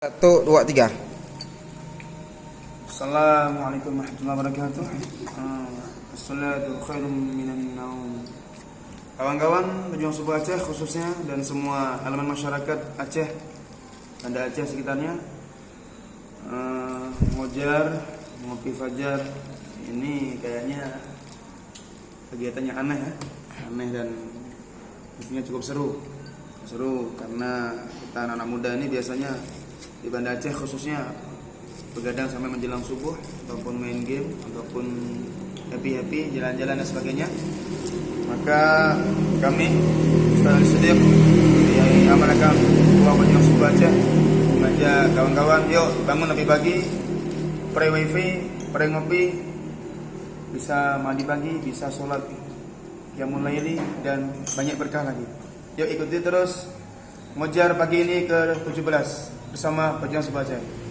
Satu, dua, tiga. Assalamualaikum warahmatullahi wabarakatuh. Assalatu khairum minan naum. Kawan-kawan pejuang subuh Aceh khususnya dan semua elemen masyarakat Aceh, Banda Aceh sekitarnya, ngojar, ngopi fajar, ini kayaknya kegiatan yang aneh ya, aneh dan pastinya cukup seru karena kita anak-anak muda ini biasanya di Banda Aceh khususnya begadang sampai menjelang subuh ataupun main game ataupun happy jalan-jalan dan sebagainya. Maka kami Ustaz Siddiq dari Amalakam Ketua Pejuang Subuh Aceh mengajak kawan-kawan, yuk bangun lebih pagi, pre wifi, pre ngopi, bisa mandi pagi, bisa sholat qiyamul laili dan banyak berkah lagi. Yuk ikuti terus ngojar pagi ini ke 17 bersama Pejuang Subuh Aceh.